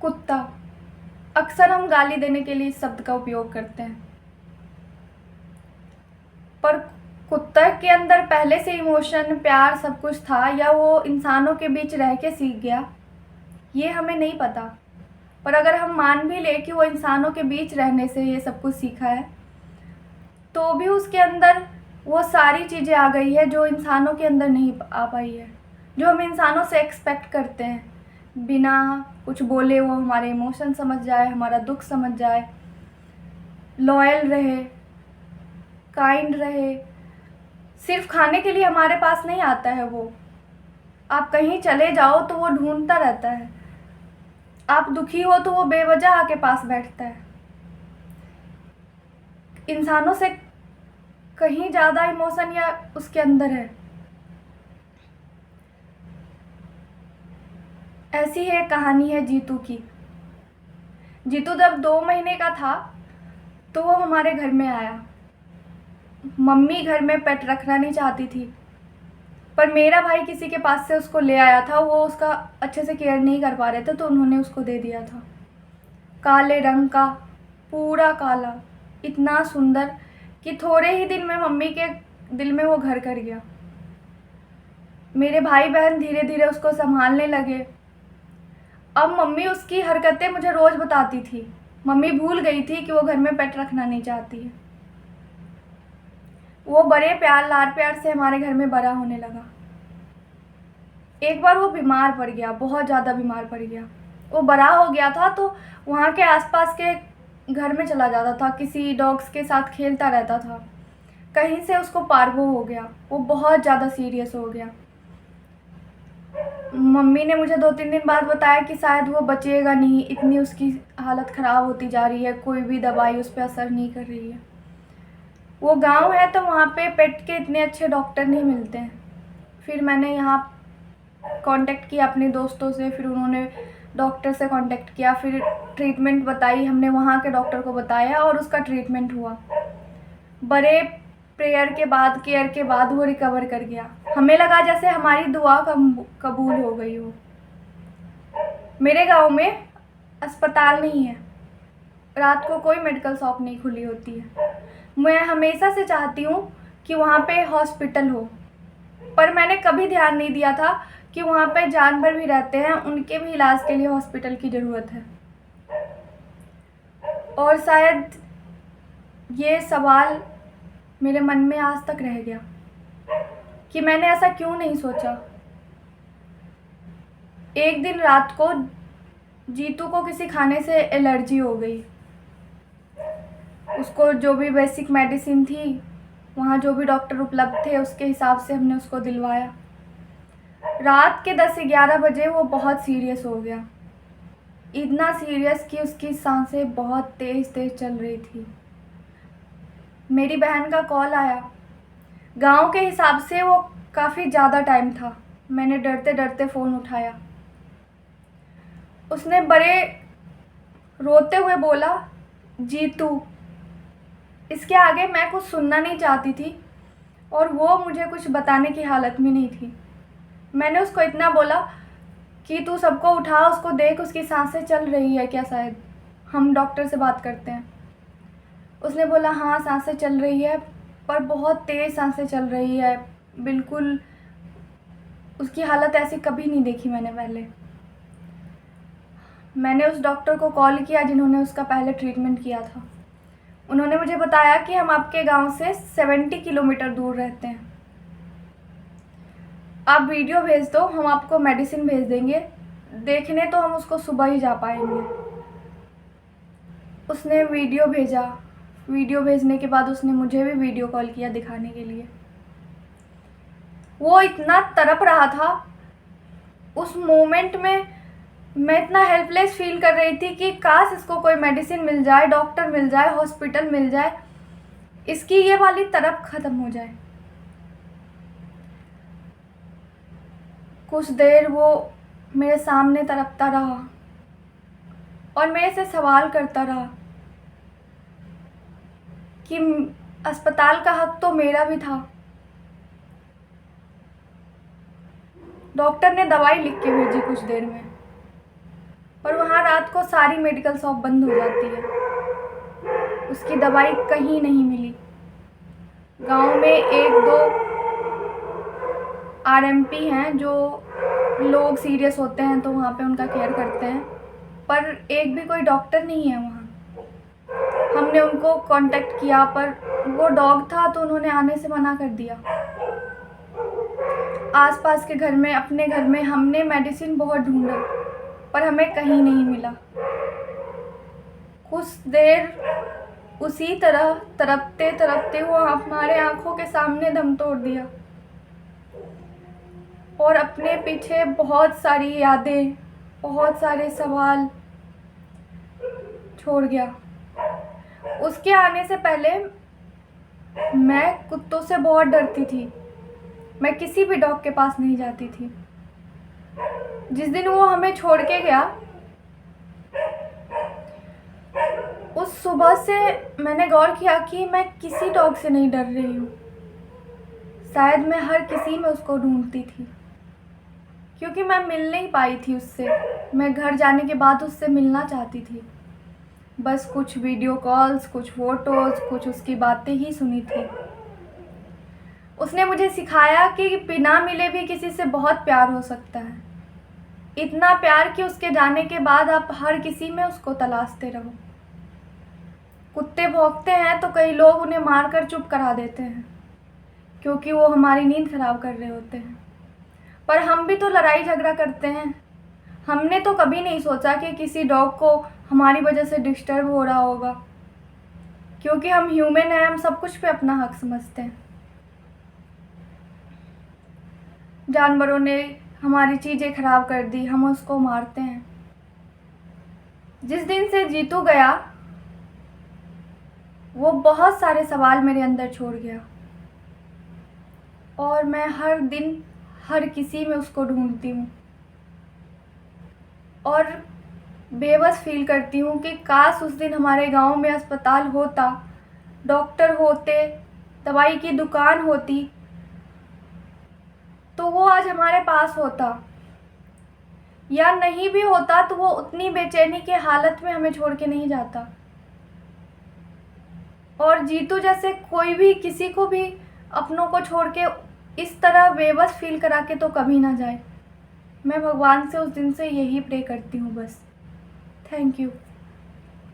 कुत्ता। अक्सर हम गाली देने के लिए इस शब्द का उपयोग करते हैं, पर कुत्ता के अंदर पहले से इमोशन, प्यार सब कुछ था, या वो इंसानों के बीच रह के सीख गया, ये हमें नहीं पता। पर अगर हम मान भी लें कि वो इंसानों के बीच रहने से ये सब कुछ सीखा है, तो भी उसके अंदर वो सारी चीज़ें आ गई है जो इंसानों के अंदर नहीं आ पाई है, जो हम इंसानों से एक्सपेक्ट करते हैं। बिना कुछ बोले वो हमारे इमोशन समझ जाए, हमारा दुख समझ जाए, लॉयल रहे, काइंड रहे। सिर्फ खाने के लिए हमारे पास नहीं आता है वो, आप कहीं चले जाओ तो वो ढूंढता रहता है। आप दुखी हो तो वो बेवजह आके पास बैठता है। इंसानों से कहीं ज़्यादा इमोशन या उसके अंदर है। ऐसी है कहानी है जीतू की। जीतू जब 2 महीने का था तो वो हमारे घर में आया। मम्मी घर में पेट रखना नहीं चाहती थी, पर मेरा भाई किसी के पास से उसको ले आया था। वो उसका अच्छे से केयर नहीं कर पा रहे थे तो उन्होंने उसको दे दिया था। काले रंग का, पूरा काला, इतना सुंदर कि थोड़े ही दिन में मम्मी के दिल में वो घर कर गया। मेरे भाई बहन धीरे धीरे उसको संभालने लगे। अब मम्मी उसकी हरकतें मुझे रोज़ बताती थी। मम्मी भूल गई थी कि वो घर में पेट रखना नहीं चाहती है। वो बड़े प्यार लाड प्यार से हमारे घर में बड़ा होने लगा। एक बार वो बीमार पड़ गया, बहुत ज़्यादा बीमार पड़ गया। वो बड़ा हो गया था तो वहाँ के आसपास के घर में चला जाता था, किसी डॉग्स के साथ खेलता रहता था। कहीं से उसको पार्वो हो गया, वो बहुत ज़्यादा सीरियस हो गया। मम्मी ने मुझे 2-3 दिन बाद बताया कि शायद वो बचेगा नहीं, इतनी उसकी हालत ख़राब होती जा रही है, कोई भी दवाई उस पर असर नहीं कर रही है। वो गांव है तो वहाँ पे पेट के इतने अच्छे डॉक्टर नहीं मिलते हैं। फिर मैंने यहाँ कांटेक्ट किया अपने दोस्तों से, फिर उन्होंने डॉक्टर से कांटेक्ट किया, फिर ट्रीटमेंट बताई, हमने वहाँ के डॉक्टर को बताया और उसका ट्रीटमेंट हुआ। बड़े प्रेयर के बाद, केयर के बाद वो रिकवर कर गया। हमें लगा जैसे हमारी दुआ कबूल हो गई हो। मेरे गांव में अस्पताल नहीं है, रात को कोई मेडिकल शॉप नहीं खुली होती है। मैं हमेशा से चाहती हूँ कि वहाँ पे हॉस्पिटल हो, पर मैंने कभी ध्यान नहीं दिया था कि वहाँ पे जानवर भी रहते हैं, उनके भी इलाज के लिए हॉस्पिटल की ज़रूरत है। और शायद ये सवाल मेरे मन में आज तक रह गया कि मैंने ऐसा क्यों नहीं सोचा। एक दिन रात को जीतू को किसी खाने से एलर्जी हो गई। उसको जो भी बेसिक मेडिसिन थी, वहाँ जो भी डॉक्टर उपलब्ध थे, उसके हिसाब से हमने उसको दिलवाया। रात के 10-11 बजे वो बहुत सीरियस हो गया। इतना सीरियस कि उसकी सांसें बहुत तेज़ तेज़ चल रही थी। मेरी बहन का कॉल आया। गांव के हिसाब से वो काफ़ी ज़्यादा टाइम था। मैंने डरते डरते फ़ोन उठाया। उसने बड़े रोते हुए बोला, जीतू। इसके आगे मैं कुछ सुनना नहीं चाहती थी और वो मुझे कुछ बताने की हालत में नहीं थी। मैंने उसको इतना बोला कि तू सबको उठा, उसको देख, उसकी सांसें चल रही है क्या, शायद हम डॉक्टर से बात करते हैं। उसने बोला हाँ सांसें चल रही है, पर बहुत तेज़ सांसें चल रही है, बिल्कुल उसकी हालत ऐसी कभी नहीं देखी मैंने पहले। मैंने उस डॉक्टर को कॉल किया जिन्होंने उसका पहले ट्रीटमेंट किया था। उन्होंने मुझे बताया कि हम आपके गांव से 70 किलोमीटर दूर रहते हैं। आप वीडियो भेज दो, हम आपको मेडिसिन भेज देंगे। देखने तो हम उसको सुबह ही जा पाएंगे। उसने वीडियो भेजा। वीडियो भेजने के बाद उसने मुझे भी वीडियो कॉल किया दिखाने के लिए। वो इतना तड़प रहा था। उस मोमेंट में मैं इतना हेल्पलेस फील कर रही थी कि काश इसको कोई मेडिसिन मिल जाए, डॉक्टर मिल जाए, हॉस्पिटल मिल जाए, इसकी ये वाली तड़प ख़त्म हो जाए। कुछ देर वो मेरे सामने तड़पता रहा और मेरे से सवाल करता रहा कि अस्पताल का हक तो मेरा भी था। डॉक्टर ने दवाई लिख के भेजी कुछ देर में, पर वहाँ रात को सारी मेडिकल शॉप बंद हो जाती है, उसकी दवाई कहीं नहीं मिली। गांव में 1-2 आरएमपी हैं जो लोग सीरियस होते हैं तो वहाँ पे उनका केयर करते हैं, पर एक भी कोई डॉक्टर नहीं है वहाँ। हमने उनको कांटेक्ट किया पर वो डॉग था तो उन्होंने आने से मना कर दिया। आसपास के घर में, अपने घर में हमने मेडिसिन बहुत ढूंढा पर हमें कहीं नहीं मिला। कुछ देर उसी तरह तड़पते तड़पते वो हमारे आंखों के सामने दम तोड़ दिया और अपने पीछे बहुत सारी यादें, बहुत सारे सवाल छोड़ गया। उसके आने से पहले मैं कुत्तों से बहुत डरती थी, मैं किसी भी डॉग के पास नहीं जाती थी। जिस दिन वो हमें छोड़ के गया, उस सुबह से मैंने गौर किया कि मैं किसी डॉग से नहीं डर रही हूँ। शायद मैं हर किसी में उसको ढूंढती थी, क्योंकि मैं मिल नहीं पाई थी उससे। मैं घर जाने के बाद उससे मिलना चाहती थी, बस कुछ वीडियो कॉल्स, कुछ फ़ोटोज़, कुछ उसकी बातें ही सुनी थी। उसने मुझे सिखाया कि बिना मिले भी किसी से बहुत प्यार हो सकता है। इतना प्यार कि उसके जाने के बाद आप हर किसी में उसको तलाशते रहो। कुत्ते भौंकते हैं तो कई लोग उन्हें मारकर चुप करा देते हैं, क्योंकि वो हमारी नींद खराब कर रहे होते हैं। पर हम भी तो लड़ाई झगड़ा करते हैं। हमने तो कभी नहीं सोचा कि किसी डॉग को हमारी वजह से डिस्टर्ब हो रहा होगा, क्योंकि हम ह्यूमन हैं, हम सब कुछ पे अपना हक समझते हैं। जानवरों ने हमारी चीज़ें ख़राब कर दी, हम उसको मारते हैं। जिस दिन से जीतू गया, वो बहुत सारे सवाल मेरे अंदर छोड़ गया और मैं हर दिन हर किसी में उसको ढूंढती हूँ और बेबस फील करती हूँ कि काश उस दिन हमारे गांव में अस्पताल होता, डॉक्टर होते, दवाई की दुकान होती, तो वो आज हमारे पास होता। या नहीं भी होता तो वो उतनी बेचैनी के हालत में हमें छोड़ के नहीं जाता। और जीतू जैसे कोई भी किसी को भी अपनों को छोड़ के इस तरह बेबस फील करा के तो कभी ना जाए। मैं भगवान से उस दिन से यही प्रे करती हूँ बस। Thank you.